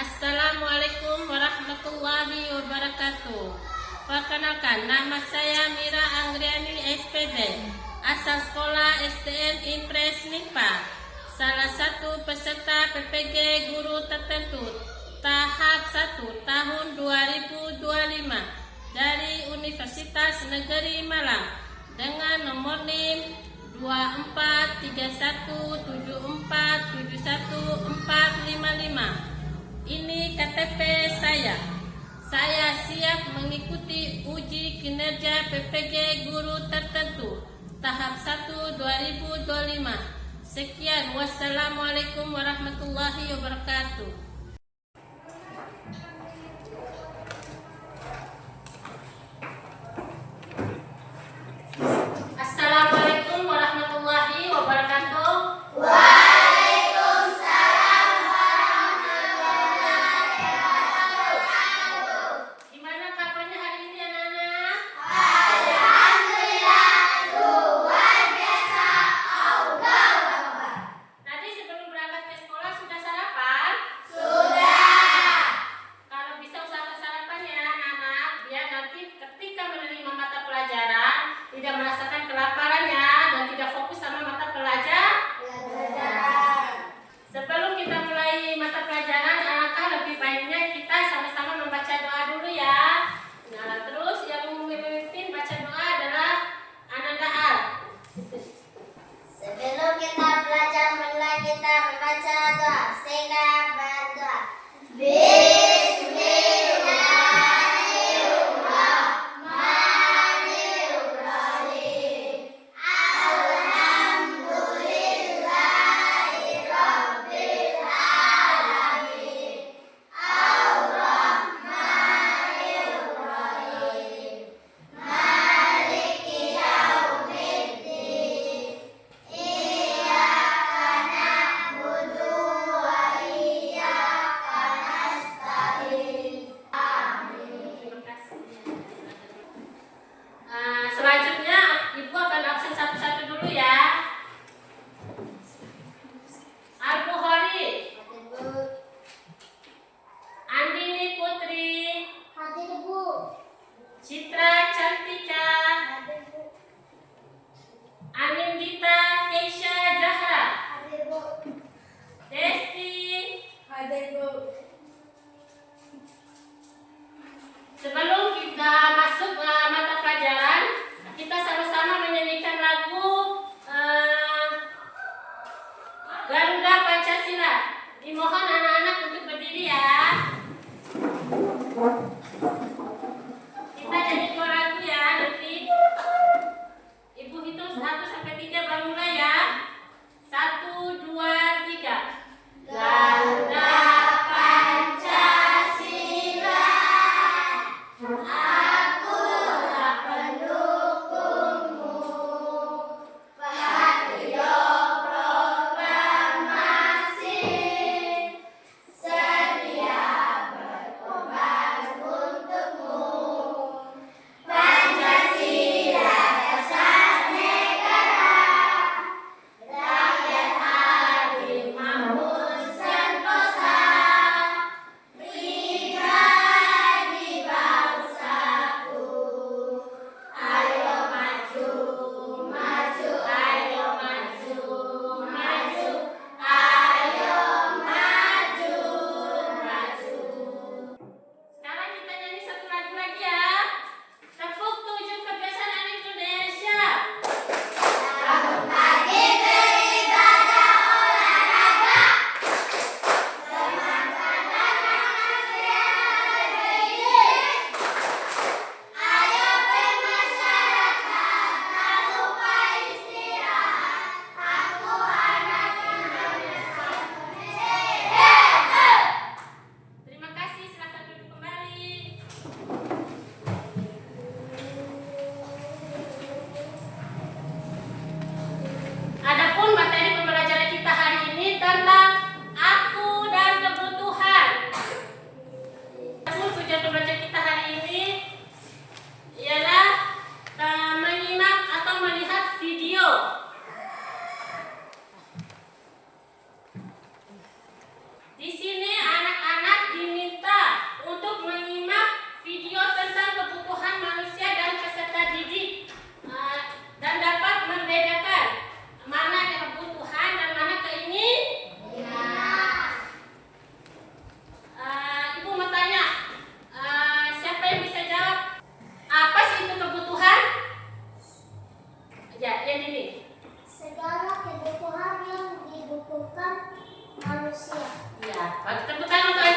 Assalamualaikum warahmatullahi wabarakatuh. Perkenalkan, nama saya Mira Anggriani SPD, asal sekolah SDN Impres MIPA, salah satu peserta PPG guru tertentu tahap 1 tahun 2025 dari Universitas Negeri Malang dengan nomor NIM 2431747145. Ini KTP saya. Saya siap mengikuti uji kinerja PPG guru tertentu tahap 1 2025. Sekian, wassalamualaikum warahmatullahi wabarakatuh. Assalamualaikum warahmatullahi wabarakatuh. Gimana kabarnya hari ini anak-anak? Tadi sebelum berangkat ke sekolah sudah sarapan? Kalau bisa usahakan sarapan ya anak-anak, biar nanti ketika menerima mata pelajaran tidak merasakan kelaparan ya, dan tidak fokus sama mata pelajaran. Sebelum kita mulai mata pelajaran, alangkah lebih baiknya kita sama-sama membaca doa dulu ya. Nah, terus yang memimpin baca doa adalah Ananda Al. Sebelum kita belajar mulai kita membaca doa. Sehingga berdoa. Bismillahirrahmanirrahim. Alhamdulillahirabbil alamin. Ar-Rahmanirrahim. Maliki yaumiddin. Iyyaka na'budu wa iyyaka nasta'in.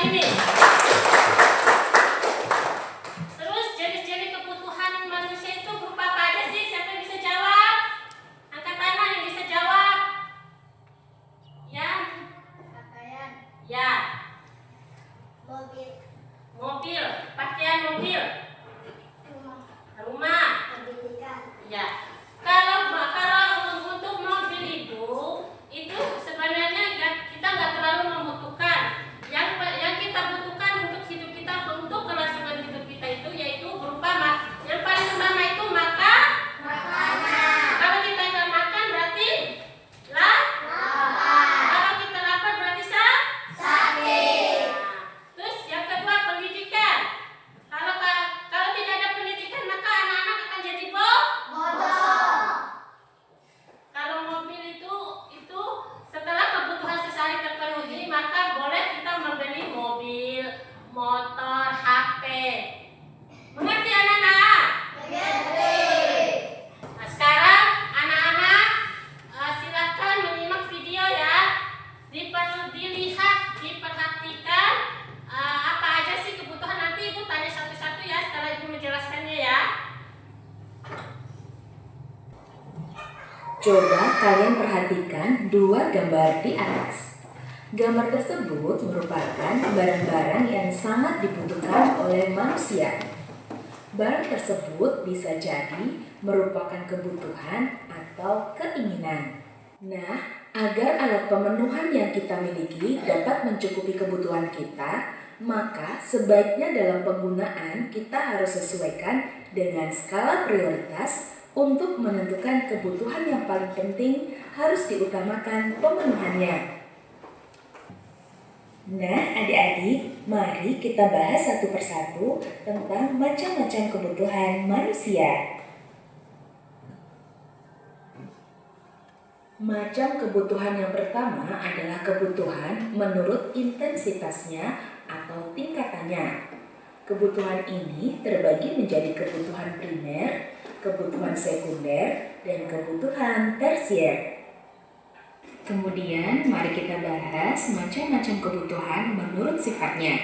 ini. Terus jenis-jenis kebutuhan manusia itu berupa apa aja sih? Siapa yang bisa jawab? Angkat tangan yang bisa jawab. Ya. Pakaian, Ya. mobil, Mobil, pakaian mobil, rumah, rumah. pendidikan, Ya. Kalau untuk mobil itu sebenarnya kita nggak terlalu membutuhkan. Yang kita butuhkan untuk hidup kita, untuk kelangsungan hidup kita itu yaitu berupa yang paling utama itu makan. Kalau kita nggak makan berarti kalau kita lapar berarti sakit, Nah, terus yang kedua pendidikan. Kalau tidak ada pendidikan maka anak-anak akan jadi bodoh, Kalau mobil itu setelah kebutuhan sehari terpenuhi maka boleh kita membeli mobil, motor, HP. Mengerti anak-anak? Nah, sekarang anak-anak silakan menyimak video ya. Dilihat, diperhatikan apa aja sih kebutuhan. Nanti Ibu tanya satu-satu ya setelah Ibu menjelaskannya ya. Coba kalian perhatikan dua gambar di atas. Gambar tersebut merupakan barang-barang yang sangat dibutuhkan oleh manusia. Barang tersebut bisa jadi merupakan kebutuhan atau keinginan. Nah, agar alat pemenuhan yang kita miliki dapat mencukupi kebutuhan kita, maka sebaiknya dalam penggunaan kita harus sesuaikan dengan skala prioritas. Untuk menentukan kebutuhan yang paling penting harus diutamakan pemenuhannya. Nah, adik-adik, mari kita bahas satu persatu tentang macam-macam kebutuhan manusia. Macam kebutuhan yang pertama adalah kebutuhan menurut intensitasnya atau tingkatannya. Kebutuhan ini terbagi menjadi kebutuhan primer, kebutuhan sekunder, dan kebutuhan tersier. Kemudian mari kita bahas macam-macam kebutuhan menurut sifatnya.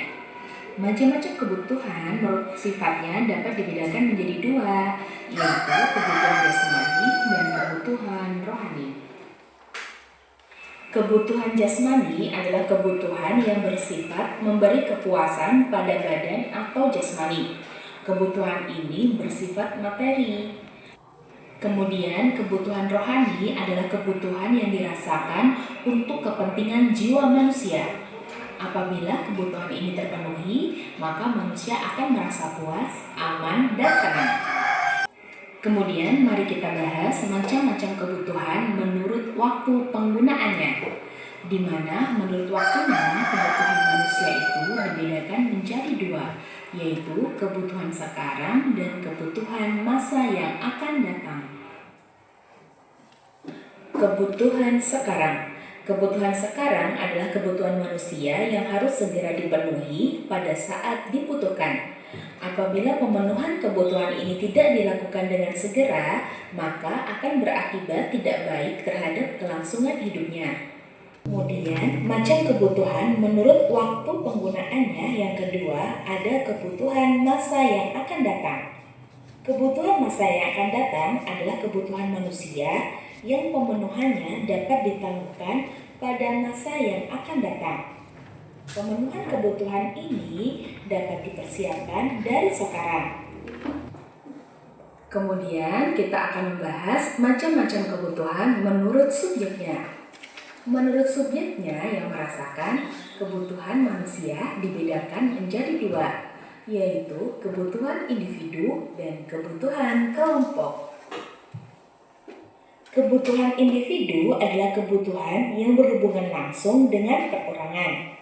Macam-macam kebutuhan menurut sifatnya dapat dibedakan menjadi dua, yaitu kebutuhan jasmani dan kebutuhan rohani. Kebutuhan jasmani adalah kebutuhan yang bersifat memberi kepuasan pada badan atau jasmani. Kebutuhan ini bersifat materi. Kemudian kebutuhan rohani adalah kebutuhan yang dirasakan untuk kepentingan jiwa manusia. Apabila kebutuhan ini terpenuhi, maka manusia akan merasa puas, aman, dan tenang. Kemudian mari kita bahas macam-macam kebutuhan menurut waktu penggunaannya, di mana menurut waktunya kebutuhan manusia itu dibedakan menjadi dua, yaitu kebutuhan sekarang dan kebutuhan masa yang akan datang. Kebutuhan sekarang. Kebutuhan sekarang adalah kebutuhan manusia yang harus segera dipenuhi pada saat dibutuhkan. Apabila pemenuhan kebutuhan ini tidak dilakukan dengan segera, maka akan berakibat tidak baik terhadap kelangsungan hidupnya. Kemudian, macam kebutuhan menurut waktu penggunaannya yang kedua ada kebutuhan masa yang akan datang. Kebutuhan masa yang akan datang adalah kebutuhan manusia yang pemenuhannya dapat ditangguhkan pada masa yang akan datang. Pemenuhan kebutuhan ini dapat dipersiapkan dari sekarang. Kemudian kita akan membahas macam-macam kebutuhan menurut subjeknya. Menurut subjeknya yang merasakan, kebutuhan manusia dibedakan menjadi dua, yaitu kebutuhan individu dan kebutuhan kelompok. Kebutuhan individu adalah kebutuhan yang berhubungan langsung dengan perorangan.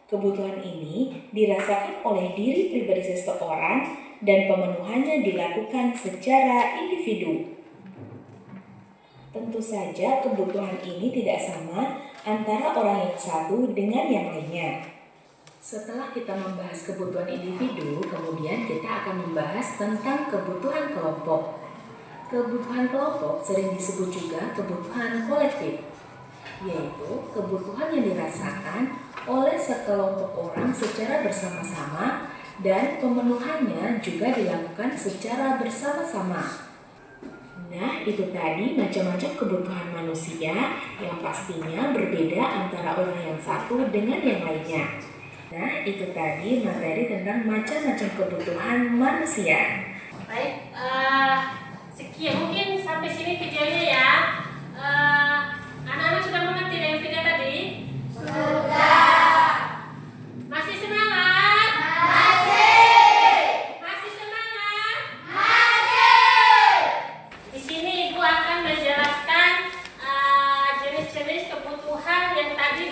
Kebutuhan ini dirasakan oleh diri pribadi seseorang dan pemenuhannya dilakukan secara individu. Tentu saja kebutuhan ini tidak sama antara orang yang satu dengan yang lainnya. Setelah kita membahas kebutuhan individu, kemudian kita akan membahas tentang kebutuhan kelompok. Kebutuhan kelompok sering disebut juga kebutuhan kolektif, yaitu kebutuhan yang dirasakan oleh sekelompok orang secara bersama-sama dan pemenuhannya juga dilakukan secara bersama-sama. Nah, itu tadi macam-macam kebutuhan manusia yang pastinya berbeda antara orang yang satu dengan yang lainnya. Nah, itu tadi materi tentang macam-macam kebutuhan manusia. Baik, sekian mungkin sampai sini videonya ya. Anak-anak sudah mengerti dengan video tadi? Masih semangat? Masih semangat? Di sini Ibu akan menjelaskan jenis-jenis kebutuhan yang tadi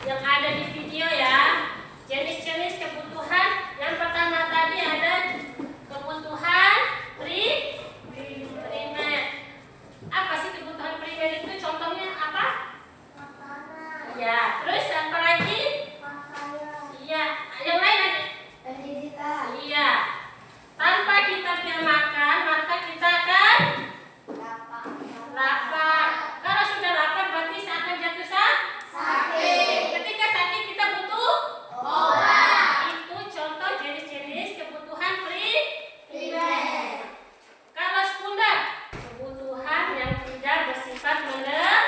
yang ada di video ya. Jenis-jenis kebutuhan yang pertama tadi ada kebutuhan primer. Apa sih kebutuhan primer itu? Contohnya apa? Ya, terus apa lagi? Iya, yang lain ada? Iya. Tanpa kita punya makan, maka kita akan lapar. Kalau sudah lapar berarti akan jatuh sakit. Ketika sakit kita butuh obat. Itu contoh jenis-jenis kebutuhan primer. Kalau sekunder, kebutuhan yang tidak bersifat mendesak.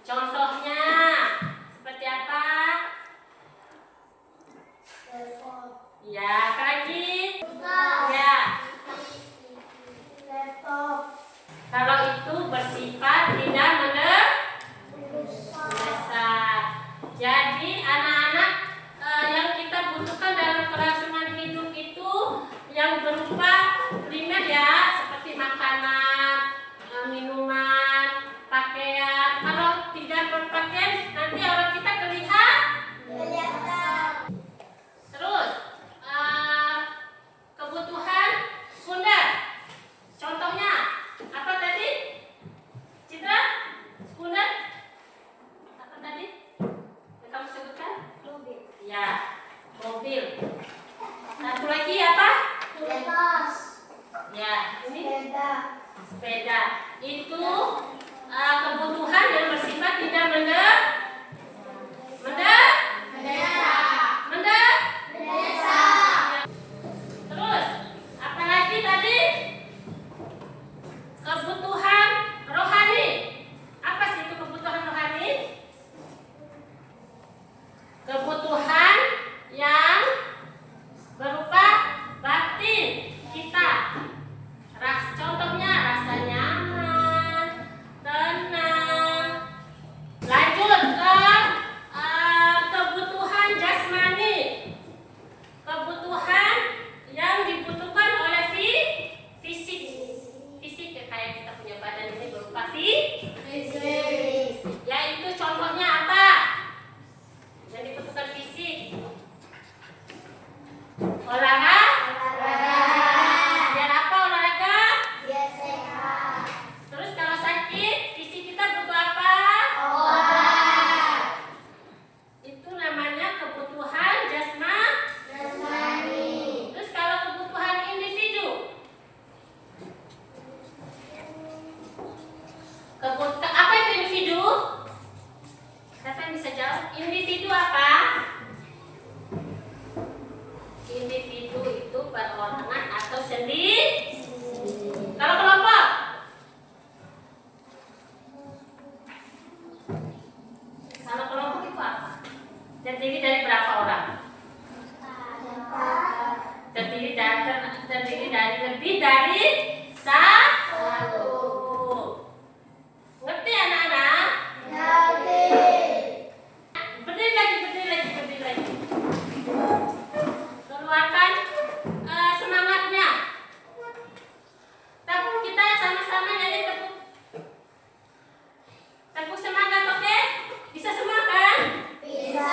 Contohnya seperti apa? Ya, apa lagi? Ya. Kalau itu bersifat tidak mendesak. Jadi anak-anak yang kita butuhkan dalam kelangsungan hidup itu yang berupa primer ya, seperti makanan, minuman, pakaian. Kalau tidak berpakaian nanti orang kita kelihatan. Terus kebutuhan sekunder. Contohnya apa tadi? Citra? Sekunder? Apa tadi? Yang kamu sebutkan? Ya, mobil. Satu lagi apa? Ya, ini sepeda. Itu kebutuhan yang bersifat tidak mendesak. Terus, apa lagi tadi? Kebutuhan rohani. Apa sih itu kebutuhan rohani? Kebutuhan yang berupa batin kita. Contohnya rasa nyaman, tenang. Lanjut ke kebutuhan jasmani. Kebutuhan yang dibutuhkan oleh fisik. Fisik ya, kayak kita punya badan ini berupa fisik. Yaitu contohnya apa? Yang dibutuhkan fisik. Olahraga. Biar apa olahraga? Terus kalau sakit, fisik kita butuh apa? Itu namanya kebutuhan jasmani. Terus kalau kebutuhan individu, apa itu individu? Siapa yang bisa jawab? Individu apa? Individu itu perorangan atau sendiri. Kalau kelompok? Kalau kelompok itu apa? Terdiri dari berapa orang? Terdiri dari lebih dari satu. Ngerti anak-anak? Berdiri lagi. Keluarkan semangatnya. Tapi kita sama-sama nyanyi tepuk semangat, oke? Bisa semua kan? Bisa.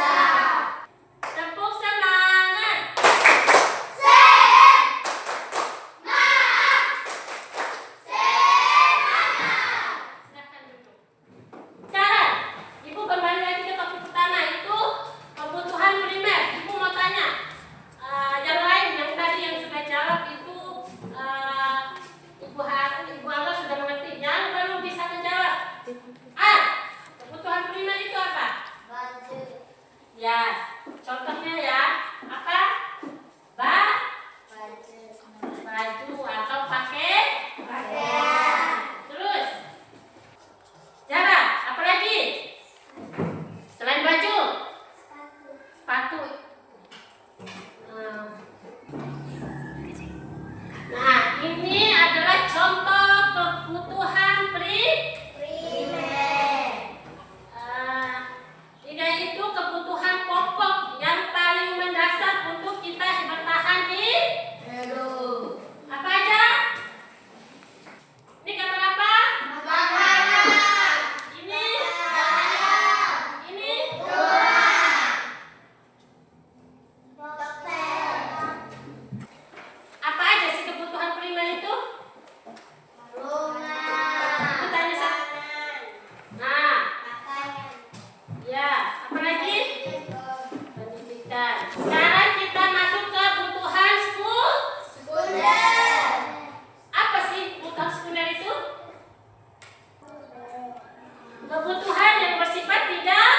Kebutuhan yang bersifat tidak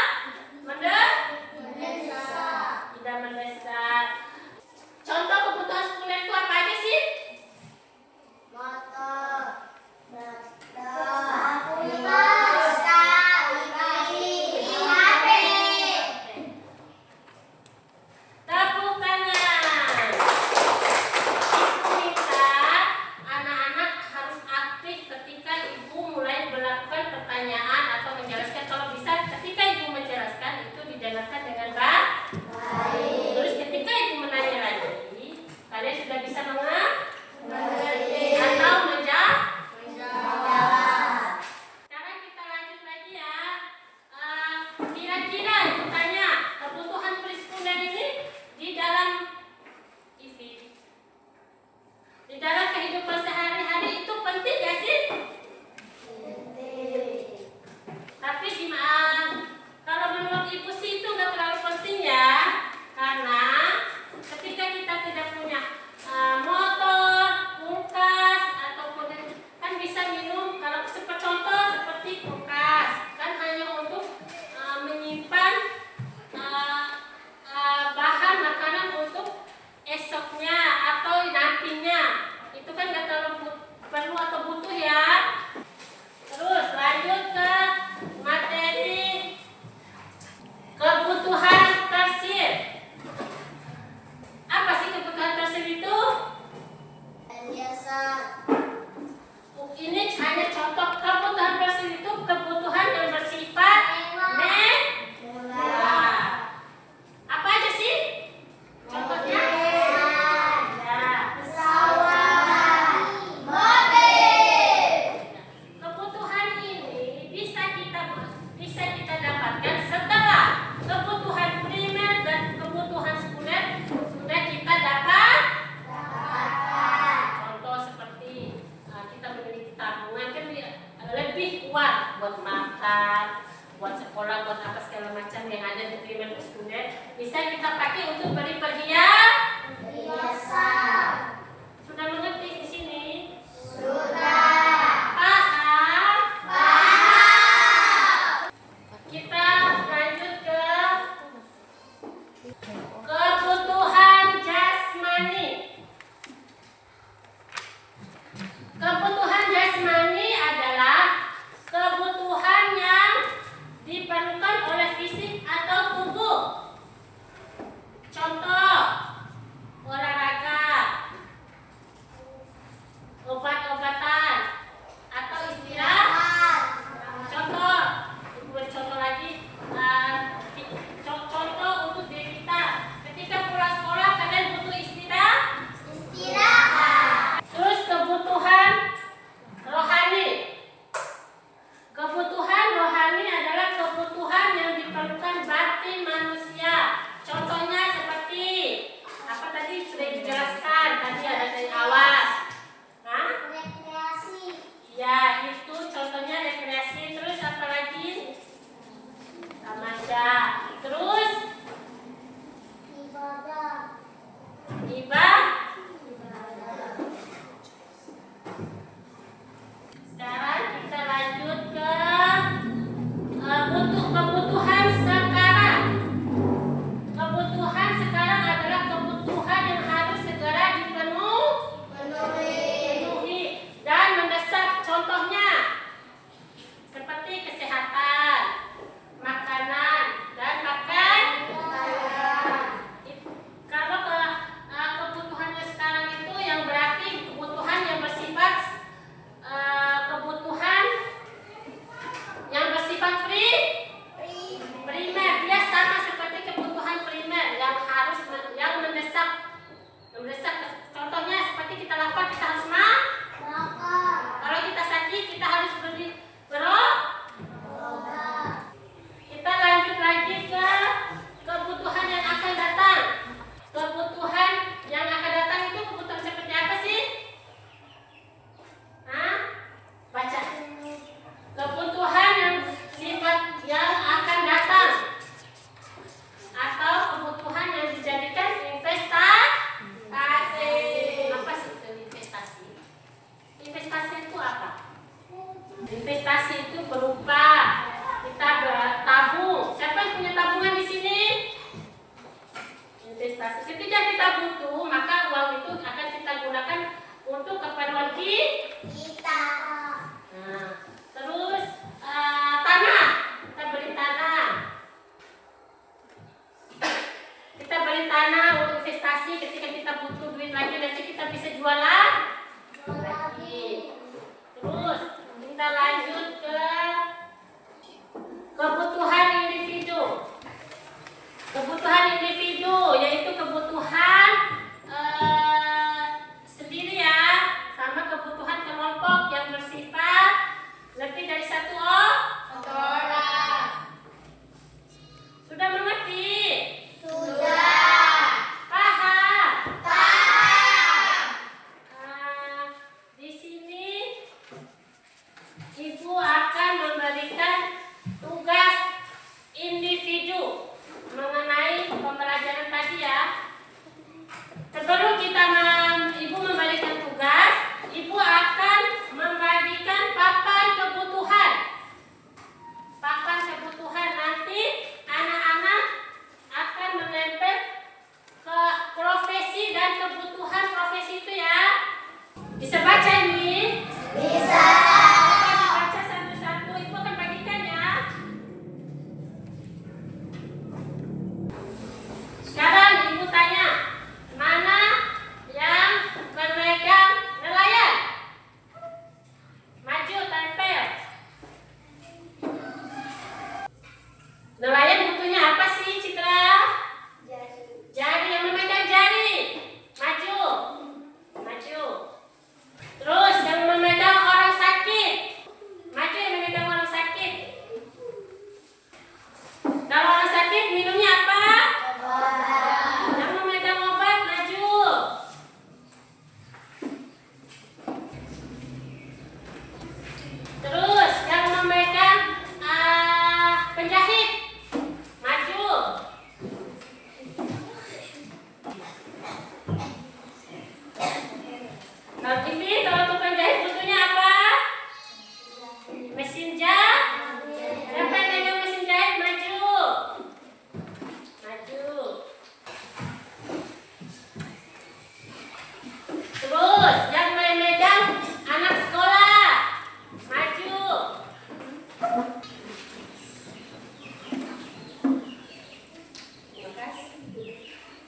mendesak. Contoh kebutuhan sekunder itu apa aja sih? Motor, Tepuk tangan. Ibu minta anak-anak harus aktif ketika ibu mulai melakukan pertanyaan atau menjelaskan. Kalau bisa, ketika ibu menjelaskan itu didengarkan dengan baik. Terus ketika ibu menanya lagi, kalian sudah bisa mengerti atau menjawab. Sekarang kita lanjut lagi ya. Kira-kira ibu tanya, kebutuhan presekunder ini di dalam kehidupan sehari-hari itu penting gak sih? Tapi gimana? Kalau menurut ibu sih itu nggak terlalu penting ya, karena ketika kita tidak punya motor, kulkas ataupun kan bisa minum. Kalau contoh seperti kulkas kan hanya untuk menyimpan bahan makanan untuk esoknya atau nantinya. Itu kan nggak terlalu perlu atau butuh ya. Terus lanjut ke materi kebutuhan tersier. Apa sih kebutuhan tersier itu? Ini hanya contoh. Kebutuhan tersier itu kebutuhan yang bersifat apa aja sih? Contohnya? Kebutuhan ini bisa kita dapatkan setelah kebutuhan primer dan kebutuhan sekunder sudah kita dapat. Contoh seperti kita memiliki tabungan kan lebih kuat buat makan, buat sekolah, buat apa segala macam yang ada di primer dan sekunder bisa kita pakai untuk beli perhiasan. Sudah mengerti di sini? Paham? Kita lanjut ke kebutuhan jasmani. Kebutuhan jasmani adalah kebutuhan yang diperlukan oleh fisik atau tubuh. Contoh, olahraga,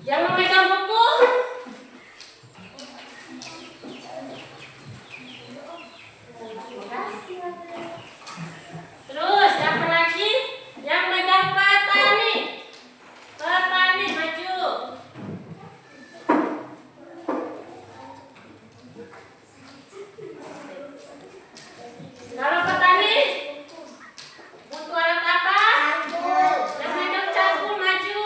Yang memegang buku. Terus siapa lagi? Yang megang petani. Petani maju. Kalau petani butuh alat apa? Yang megang cangkul maju.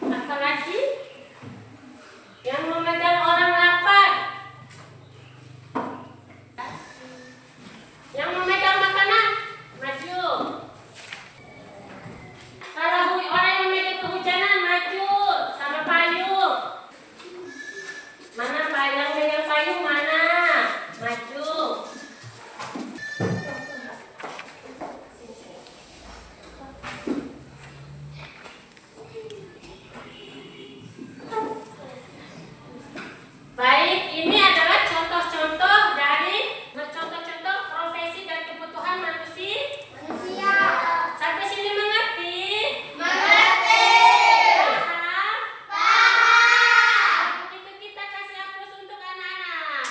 Apa lagi? Yang memegang orang lapar. Yang memegang makanan maju. Kalau orang yang memegang kehujanan maju sama payung. Mana Pak yang megang payung mana? Maju. Baik, ini adalah contoh-contoh dari contoh-contoh profesi dan kebutuhan manusia. Sampai sini mengerti? Paham? Begitu kita kasih aplaus untuk anak-anak.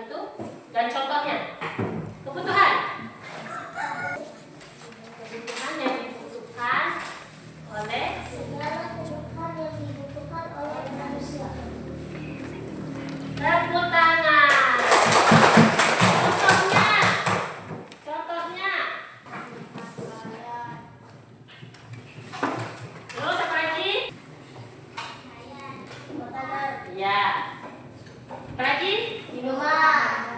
itu dan contohnya. Kebutuhan. Kebutuhan yang dibutuhkan oleh Segala kebutuhan yang dibutuhkan oleh manusia. tepuk tangan. Contohnya. Contohnya. Terus apa lagi? Makanan, Ya. Apa lagi? minuman,